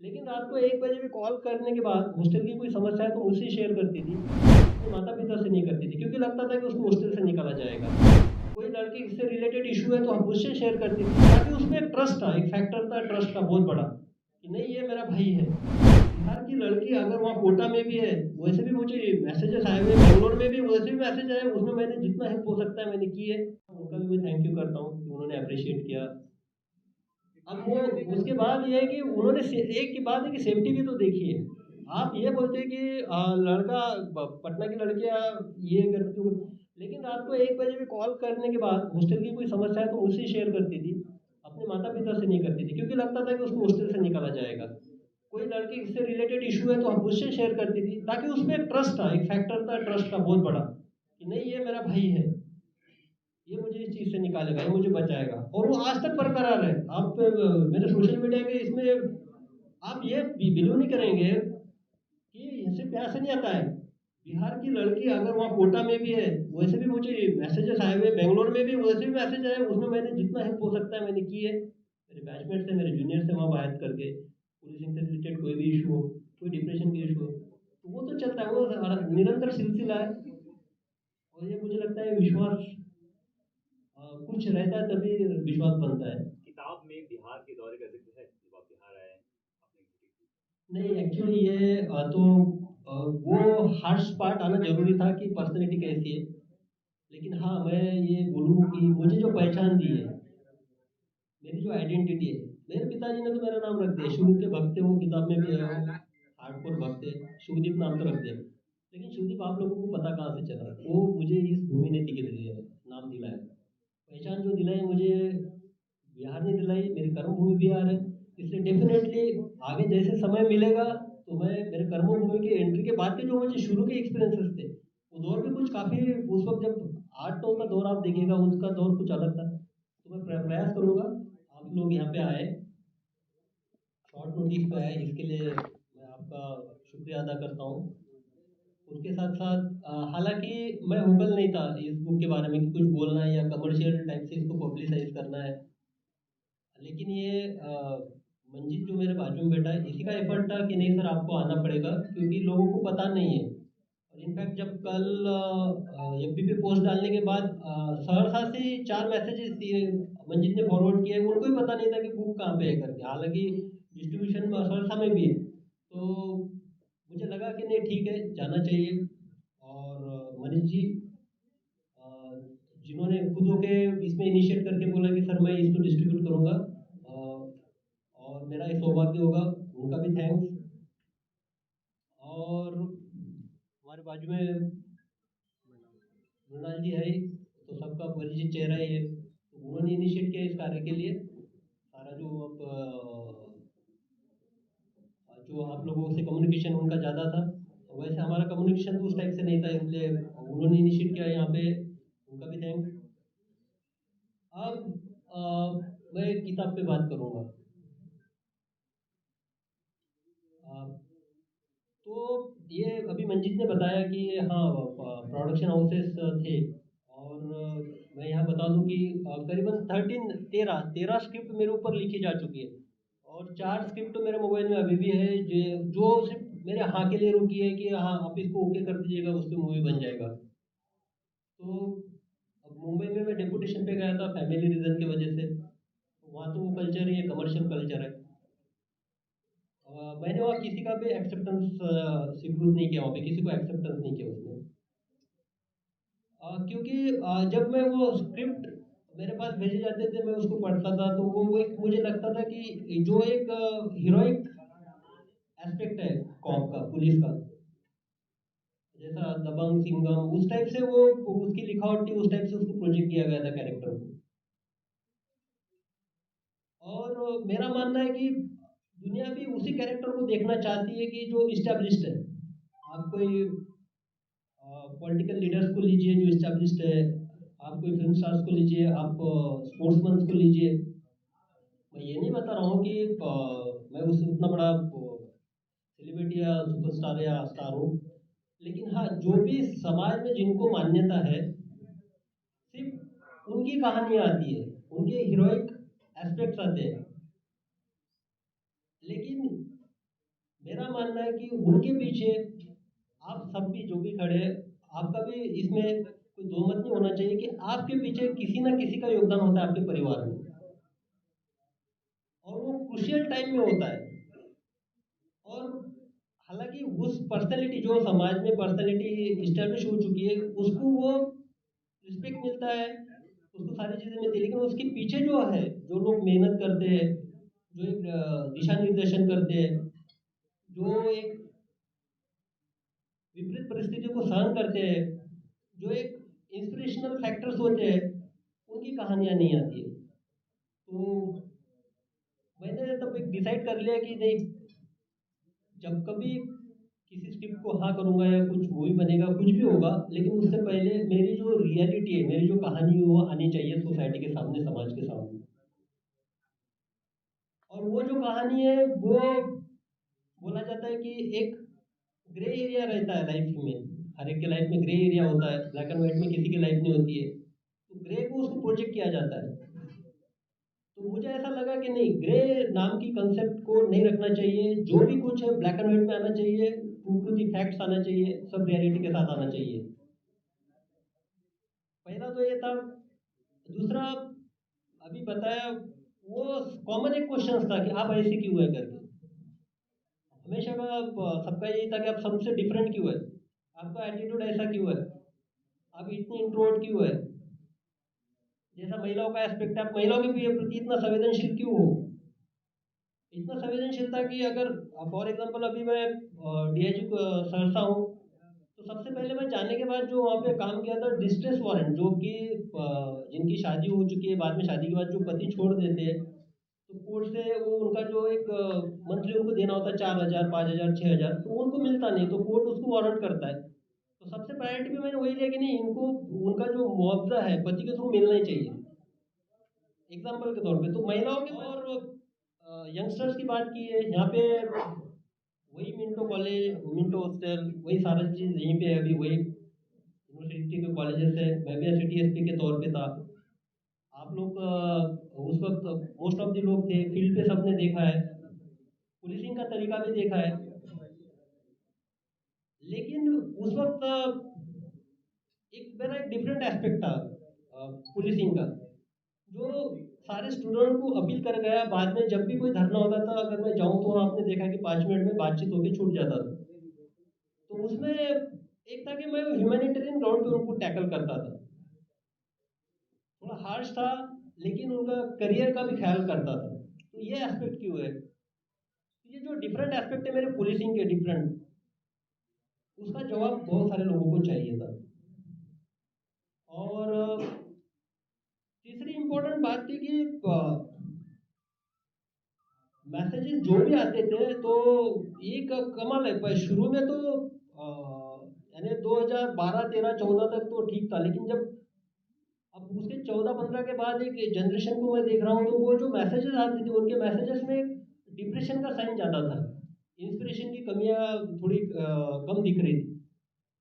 लेकिन रात को 1 बजे भी कॉल करने के बाद हॉस्टल की कोई समस्या है तो मुझसे शेयर करती थी। अपने माता-पिता से नहीं करती थी क्योंकि लगता था कि उसको हॉस्टल से निकाला जाएगा। कोई लड़की से रिलेटेड इश्यू है तो हम मुझसे शेयर करती थी ताकि उसमें एक ट्रस्ट था, एक फैक्टर था ट्रस्ट का बहुत बड़ा, कि नहीं ये मेरा भाई है। बिहार की लड़की अगर वहाँ कोटा में भी है, वैसे भी मुझे मैसेजेस आए हुए हैं, बैंगलोर में भी वैसे भी मैसेज आए, उसमें मैंने जितना हेल्प हो सकता है मैंने की है। उनका भी मैं थैंक यू करता हूँ कि उन्होंने एप्रिशिएट किया। अब वो उसके बाद ये है कि उन्होंने एक की बात है कि सेफ्टी भी तो देखी है। आप ये बोलते हैं कि लड़का पटना की लड़कियां ये करती हो, लेकिन रात को 1 बजे भी कॉल करने के बाद हॉस्टल की कोई समस्या है तो मुझसे शेयर करती थी। अपने माता पिता से नहीं करती थी क्योंकि लगता था कि उसको हॉस्टल से निकाला जाएगा। कोई लड़की से रिलेटेड इशू है तो हम मुझसे शेयर करती थी ताकि उसमें एक ट्रस्ट था, एक फैक्टर था ट्रस्ट का बहुत बड़ा, कि नहीं ये मेरा भाई है, ये मुझे इस चीज़ से निकालेगा, ये मुझे बचाएगा, और वो आज तक बरकरार है। आप मेरे सोशल मीडिया के इसमें आप ये बिलीव नहीं करेंगे कि इससे प्यार से नहीं आता है। बिहार की लड़की अगर वहाँ कोटा में भी है, वैसे भी मुझे मैसेजेस आए हुए, बैंगलोर में भी वैसे भी मैसेज आए, उसमें मैंने जितना हेल्प हो सकता है मैंने की है। मेरे बैचमेट से, मेरे जूनियर से वहाँ बात करके, पुलिसिंग से रिलेटेड कोई भी इशू हो, कोई डिप्रेशन की इशू हो, तो वो तो चलता है, वो निरंतर सिलसिला है। और ये मुझे लगता है विश्वास कुछ रहता है तभी विश्वास बनता है। किताब में बिहार के दौरे का ज़िक्र है, जब आप बिहार आए अपने नहीं एक्चुअली ये वो हार्श पार्ट आना ज़रूरी था कि पर्सनैलिटी कैसी है। लेकिन हाँ, मैं ये बोलूँ कि मुझे जो पहचान दी है, मेरी जो आइडेंटिटी है, मेरे पिताजी ने तो मेरा नाम रख दिया, शुरू के भक्त थे, वो किताब में भी है, वो हार्डकोर भक्त है, शुभदीप नाम तो रख दिया। लेकिन शुभदीप आप लोगों को पता कहाँ से चला? वो मुझे इस भूमि ने टिके दिया, नाम दिलाया। पहचान जो दिलाई मुझे बिहार ने दिलाई, मेरी कर्मभूमि बिहार है, इसलिए डेफ़िनेटली आगे जैसे समय मिलेगा, तो मैं मेरे कर्मभूमि की एंट्री के बाद के जो मुझे शुरू के एक्सपीरियंसेस थे, वो दौर भी कुछ काफ़ी, उस वक़्त जब 8-9 का दौर आप देखिएगा, उसका दौर कुछ अलग था। तो मैं प्रयास करूँगा, आप लोग यहाँ पे आए, शॉर्ट नोटिस पे आए, इसके लिए मैं आपका शुक्रिया अदा करता हूँ। उसके साथ-साथ हालाँकि मैं हुबल नहीं था इस बुक के बारे में कि कुछ बोलना है या कमर्शियल टाइप से इसको पब्लिसाइज़ करना है। लेकिन ये मंजीत जो मेरे बाजू में बैठा है, इसी का एफर्ट था कि नहीं सर आपको आना पड़ेगा क्योंकि लोगों को पता नहीं है। और इनफैक्ट जब कल एफबी पे पोस्ट डालने के बाद सहरसा से 4 मैसेजेस दिए, मंजीत ने फॉरवर्ड किए, उनको ही पता नहीं था कि बुक कहाँ पे है करके। हालाँकि डिस्ट्रीब्यूशन सहरसा में भी है। तो मुझे लगा कि नहीं ठीक है, जाना चाहिए। और मनीष जी अ, जिन्होंने खुद होके इसमें इनिशिएट करके बोला कि सर मैं इसको डिस्ट्रीब्यूट करूँगा, और मेरा ये सौभाग्य होगा, उनका भी थैंक्स। और हमारे बाजू में मृणाल जी है ही, तो सबका परिचित चेहरा ही है, तो उन्होंने इनिशिएट किया इस कार्य के लिए। सारा जो आप लोगों से कम्युनिकेशन उनका ज़्यादा था, वैसे हमारा कम्युनिकेशन तो उस टाइप से नहीं था, इसलिए उन्होंने इनिशिएट किया यहाँ पे, उनका भी थैंक्स। अब मैं किताब पे बात करूँगा। तो ये अभी मंजीत ने बताया कि हाँ, प्रोडक्शन हाउसेस थे, और मैं यहाँ बता दूँ कि करीबन 13 स्क्रिप्ट मेरे ऊपर लिखी जा चुकी है, और 4 स्क्रिप्ट मेरे मोबाइल में अभी भी है, जो सिर्फ मेरे हाँ के लिए रुकी है कि हाँ आप इसको ओके कर दीजिएगा, उस पर मूवी बन जाएगा। तो अब मुंबई में मैं डेपुटेशन पे गया था फैमिली रीज़न की वजह से, वहाँ तो वो कल्चर ही है, कमर्शियल कल्चर है। मैंने वहाँ किसी का भी एक्सेप्टेंस स्वीकृत नहीं किया, वहाँ पे किसी को एक्सेप्टेंस नहीं किया उसने। क्योंकि जब मैं वो स्क्रिप्ट मेरे पास भेजे जाते थे, मैं उसको पढ़ता था, तो वो एक मुझे लगता था कि जो एक हीरोइक एस्पेक्ट है कॉप का, पुलिस का, जैसा दबंग, सिंघम, उस टाइप से वो उसकी लिखावट थी, उस टाइप से उसको प्रोजेक्ट किया गया था कैरेक्टर को। और मेरा मानना है कि दुनिया भी उसी कैरेक्टर को देखना चाहती है कि जो इस्टेब्लिश्ड है। आप कोई पॉलिटिकल लीडर्स को लीजिए जो इस्टेब्लिश्ड है, आप कोई फिल्म स्टार्स को लीजिए, आप स्पोर्ट्समैन को लीजिए। मैं ये नहीं बता रहा हूँ कि मैं उससे उतना बड़ा सेलिब्रिटी या सुपरस्टार या स्टार हूँ, लेकिन हाँ जो भी समाज में जिनको मान्यता है, सिर्फ उनकी कहानियाँ आती है, उनके हीरोइक एस्पेक्ट्स आते हैं। लेकिन मेरा मानना है कि उनके पीछे आप सब भी जो भी खड़े हैं, आपका भी इसमें कोई दो मत नहीं होना चाहिए कि आपके पीछे किसी ना किसी का योगदान होता है आपके परिवार में, और वो क्रुशियल टाइम में होता है। और हालांकि उस पर्सनैलिटी जो समाज में पर्सनैलिटी इस्टेब्लिश हो चुकी है, उसको वो रिस्पेक्ट मिलता है, उसको सारी चीज़ें मिलती है, लेकिन उसके पीछे जो है, जो लोग मेहनत करते हैं, जो एक दिशा निर्देशन करते हैं, जो एक विपरीत परिस्थितियों को सहन करते हैं, जो एक इंस्पिरेशनल फैक्टर्स होते हैं, उनकी कहानियाँ नहीं आती है। तो मैंने तब एक डिसाइड कर लिया कि नहीं, जब कभी किसी स्क्रिप्ट को हाँ करूँगा या कुछ मूवी बनेगा, कुछ भी होगा, लेकिन उससे पहले मेरी जो रियलिटी है, मेरी जो कहानी है, वो आनी चाहिए सोसाइटी के सामने, समाज के सामने। और वो जो कहानी है, वो बोला जाता है कि एक ग्रे एरिया रहता है लाइफ में। हर एक के लाइफ में ग्रे एरिया होता है, ब्लैक एंड व्हाइट में किसी की लाइफ नहीं होती है। तो ग्रे को उसको प्रोजेक्ट किया जाता है। तो मुझे ऐसा लगा कि नहीं, ग्रे नाम की कंसेप्ट को नहीं रखना चाहिए, जो भी कुछ है ब्लैक एंड व्हाइट में आना चाहिए, ट्रू टू दी फैक्ट्स आना चाहिए, सब रियलिटी के साथ आना चाहिए। पहला तो ये था। दूसरा, अभी बताया, वो कॉमन एक क्वेश्चन था कि आप ऐसे क्यों है करके। हमेशा का सबका यही था कि आप सबसे डिफरेंट क्यों है, आपका एटीट्यूड ऐसा क्यों है, आप इतनी इंट्रोवर्ट क्यों है। जैसा महिलाओं का एस्पेक्ट है, आप महिलाओं के प्रति इतना संवेदनशील क्यों हो। इतना संवेदनशील था कि अगर फॉर एग्जांपल अभी मैं डीआईजी सरसा हूँ, तो सबसे पहले मैं जाने के बाद जो वहाँ पे काम किया था, डिस्ट्रेस वारंट, जो कि जिनकी शादी हो चुकी है, बाद में शादी के बाद जो पति छोड़ देते हैं, तो कोर्ट से वो उनका जो एक मंथली उनको देना होता है 4,000, 5,000, 6,000, तो उनको मिलता नहीं, तो कोर्ट उसको वारंट करता है। तो सबसे प्रायोरिटी पे मैंने वही लिया कि नहीं, इनको उनका जो मुआवजा है पति के थ्रू मिलना ही चाहिए, एग्जाम्पल के तौर पे। तो महिलाओं के और यंगस्टर्स की बात की है यहाँ पे, वही मिंटो कॉलेज, मिंटो हॉस्टल, वही सारा चीज़ यहीं पे है। अभी वही यूनिवर्सिटी के कॉलेजेस है, मैं भी सिटी एसपी के तौर पे था। आप लोग उस वक्त मोस्ट ऑफ द लोग थे फील्ड पे, सबने देखा है, पुलिसिंग का तरीका भी देखा है। लेकिन उस वक्त एक मेरा एक डिफरेंट एस्पेक्ट था पुलिसिंग का, जो सारे स्टूडेंट को अपील कर गया। बाद में जब भी कोई धरना होता था, अगर मैं जाऊं तो आपने देखा कि 5 मिनट में बातचीत होकर छूट जाता था। तो उसमें एक था कि मैं ह्यूमैनिटेरियन ग्राउंड पे उनको टैकल करता था, थोड़ा हार्श था, लेकिन उनका करियर का भी ख्याल करता था। तो ये एस्पेक्ट क्यों है, तो ये जो डिफरेंट एस्पेक्ट है मेरे पुलिसिंग के डिफरेंट, उसका जवाब बहुत सारे लोगों को चाहिए था। और तीसरी इम्पोर्टेंट बात थी कि मैसेजेस जो भी आते थे, तो एक कमाल है, शुरू में तो यानी 2012, 13, 14 तक तो ठीक था, लेकिन जब अब उसके 14-15 के बाद एक जनरेशन को मैं देख रहा हूँ, तो वो जो मैसेजेस आते थे, उनके मैसेजेस में एक डिप्रेशन का साइन ज़्यादा था, इंस्पिरेशन की कमियां थोड़ी कम दिख रही थी।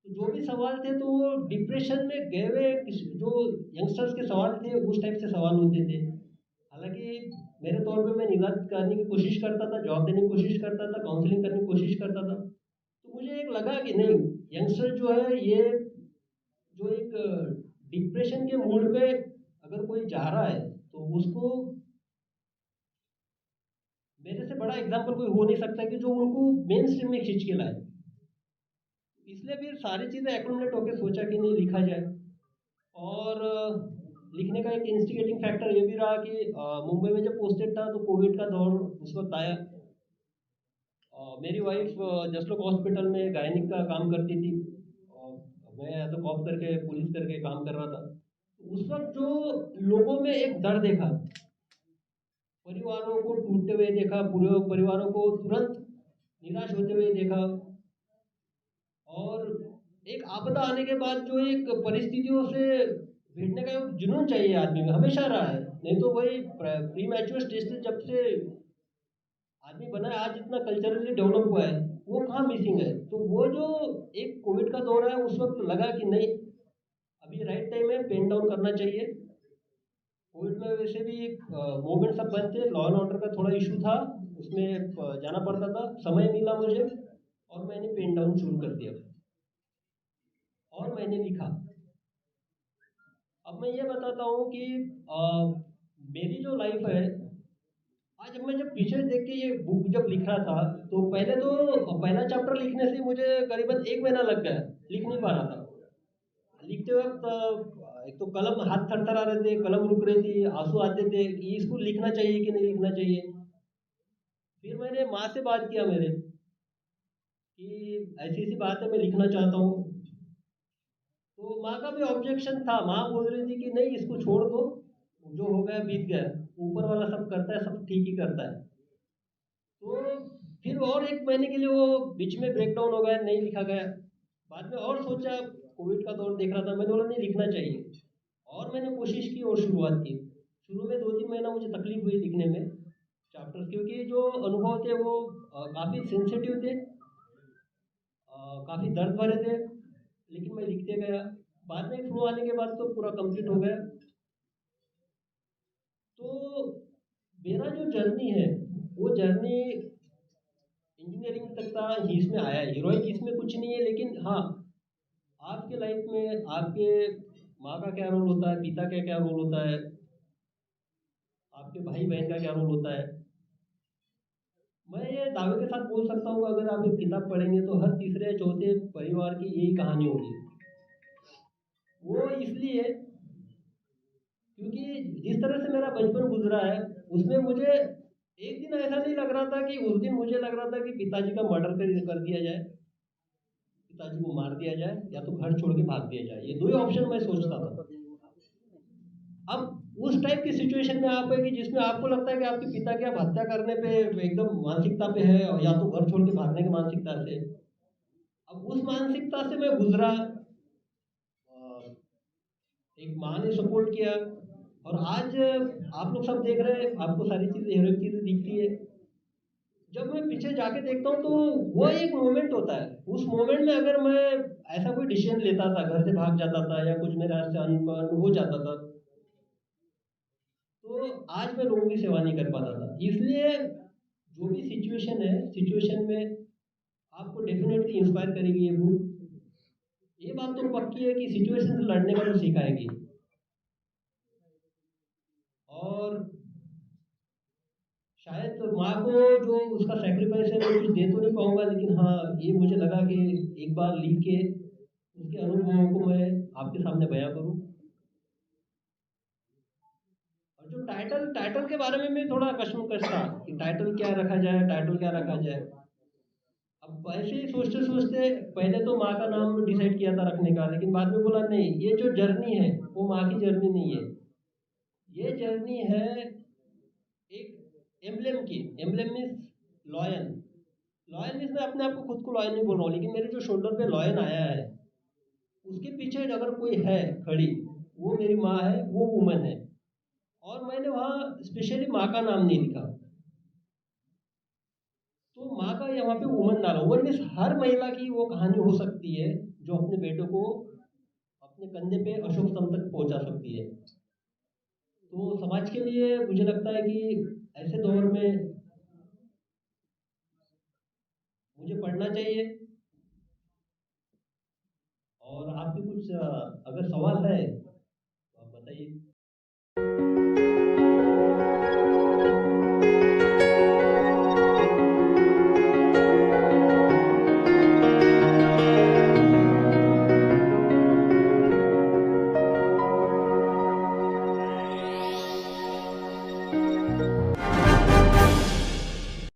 तो जो भी सवाल थे, तो वो डिप्रेशन में गए हुए जो यंगस्टर्स के सवाल थे, उस टाइप से सवाल होते थे। हालांकि मेरे तौर पे मैं निजात करने की कोशिश करता था, जवाब देने की कोशिश करता था, काउंसलिंग करने की कोशिश करता था। तो मुझे एक लगा कि नहीं, यंगस्टर जो है, ये जो एक डिप्रेशन के मूड में अगर कोई जा रहा है, तो उसको मेरे से बड़ा एग्जाम्पल कोई हो नहीं सकता कि जो उनको मेन स्ट्रीम में खींच के लाए। इसलिए फिर सारी चीज़ें एक्रोमलेट होकर सोचा कि नहीं, लिखा जाए। और लिखने का एक इंस्टिगेटिंग फैक्टर ये भी रहा कि मुंबई में जब पोस्टेड था, तो कोविड का दौर उस वक्त आया। मेरी वाइफ जसलोक हॉस्पिटल में गायनिक का काम करती थी, और मैं एज अ कॉप करके, पुलिस करके काम कर रहा था। तो उस वक्त जो लोगों में एक डर देखा, परिवारों को टूटते हुए देखा, पूरे परिवारों को तुरंत निराश होते हुए देखा, और एक आपदा आने के बाद जो एक परिस्थितियों से भिड़ने का एक जुनून चाहिए आदमी में, हमेशा रहा है। नहीं तो वही प्री मैच्योर स्टेज से जब से आदमी बना है, आज इतना कल्चरली डेवलप हुआ है, वो कहाँ मिसिंग है। तो वो जो एक कोविड का दौर है, उस वक्त लगा कि नहीं, अभी राइट टाइम है, पेन डाउन करना चाहिए। कोविड में वैसे भी मूवमेंट सब बंद थे, लॉ एंड ऑर्डर का थोड़ा इशू था, उसमें जाना पड़ता था, समय मिला मुझे और मैंने पेन डाउन शुरू कर दिया और मैंने लिखा। अब मैं ये बताता हूँ कि मेरी जो लाइफ है, आज मैं जब पीछे देख के ये बुक जब लिख रहा था, तो पहला चैप्टर लिखने से मुझे करीबन 1 महीना लग गया, लिख नहीं पा रहा था। लिखते वक्त एक तो कलम हाथ थरथरा रहे थे, कलम रुक रही थी, आंसू आते थे कि इसको लिखना चाहिए कि नहीं लिखना चाहिए। फिर मैंने माँ से बात किया मेरे कि ऐसी ऐसी बात है, मैं लिखना चाहता हूँ। तो माँ का भी ऑब्जेक्शन था, माँ बोल रही थी कि नहीं इसको छोड़ दो, जो हो गया बीत गया, ऊपर वाला सब करता है, सब ठीक ही करता है। तो फिर और 1 महीने के लिए वो बीच में ब्रेकडाउन हो गया, नहीं लिखा गया। बाद में और सोचा, कोविड का दौर देख रहा था, मैंने बोला नहीं लिखना चाहिए और मैंने कोशिश की और शुरुआत की। शुरू में 2-3 महीना मुझे तकलीफ हुई लिखने में चैप्टर्स, क्योंकि जो अनुभव थे वो काफ़ी सेंसिटिव थे, काफ़ी दर्द भरे थे, लेकिन मैं लिखते गया। बाद में फ्लो आने के बाद तो पूरा कंप्लीट हो गया। तो मेरा जो जर्नी है, वो जर्नी इंजीनियरिंग तक का ही इसमें आया है, हीरोइक इसमें कुछ नहीं है। लेकिन हाँ, आपके लाइफ में आपके माँ का क्या रोल होता है, पिता का क्या रोल होता है, आपके भाई बहन का क्या रोल होता है। मैं ये दावे के साथ बोल सकता हूँ, अगर आप एक किताब पढ़ेंगे तो हर तीसरे या चौथे परिवार की यही कहानी होगी। वो इसलिए क्योंकि जिस तरह से मेरा बचपन गुजरा है, उसमें मुझे एक दिन ऐसा नहीं लग रहा था कि उस दिन मुझे लग रहा था कि पिताजी का मर्डर कर दिया जाए, पिताजी को मार दिया जाए, या तो घर छोड़ के भाग दिया जाए। ये दो ही ऑप्शन मैं सोचता था। अब उस टाइप की सिचुएशन में आप है कि जिसमें आपको लगता है कि आपके पिता की आप हत्या करने पे एकदम मानसिकता पे है, या तो घर छोड़ के भागने की मानसिकता से। अब उस मानसिकता से मैं गुजरा। एक माँ ने सपोर्ट किया और आज आप लोग सब देख रहे हैं, आपको सारी चीजें हीरोइक चीजें दिखती है। जब मैं पीछे जाके देखता हूँ तो वो एक मोमेंट होता है। उस मोमेंट में अगर मैं ऐसा कोई डिसीजन लेता था, घर से भाग जाता था या कुछ मेरे हाथ से अनबन हो जाता था, तो आज मैं लोगों की सेवा नहीं कर पाता था। इसलिए जो भी सिचुएशन है, सिचुएशन में आपको डेफिनेटली इंस्पायर करेगी ये बुक। ये बात तो पक्की है कि सिचुएशन से लड़ने का तो सिखाएगी। और शायद माँ को जो उसका सेक्रीफाइस है मैं कुछ दे तो नहीं पाऊंगा, लेकिन हाँ, ये मुझे लगा कि एक बार लिख के उसके अनुभवों को मैं आपके सामने बयां करूं। और जो टाइटल टाइटल के बारे में मैं थोड़ा कश्मकश था कि टाइटल क्या रखा जाए, टाइटल क्या रखा जाए। अब ऐसे ही सोचते सोचते पहले तो माँ का नाम डिसाइड किया था रखने का, लेकिन बाद में बोला नहीं, ये जो जर्नी है वो माँ की जर्नी नहीं है, ये जर्नी है एक एम्बलेम की। Emblem means lion. Lion means मैं अपने आप को खुद को लॉयन नहीं बोल रहा हूँ, लेकिन मेरे जो शोल्डर पे लॉयन आया है, उसके पीछे अगर कोई है खड़ी, वो मेरी माँ है, वो वुमन है। और मैंने वहाँ स्पेशली माँ का नाम नहीं लिखा, तो माँ का यहाँ पे वुमन डाला। वुमन मीन्स हर महिला की वो कहानी हो सकती है जो अपने बेटों को अपने कंधे पे अशोक स्तंभ तक पहुंचा सकती है। तो समाज के लिए मुझे लगता है कि ऐसे दौर में मुझे पढ़ना चाहिए। और आपके कुछ अगर सवाल है तो आप बताइए।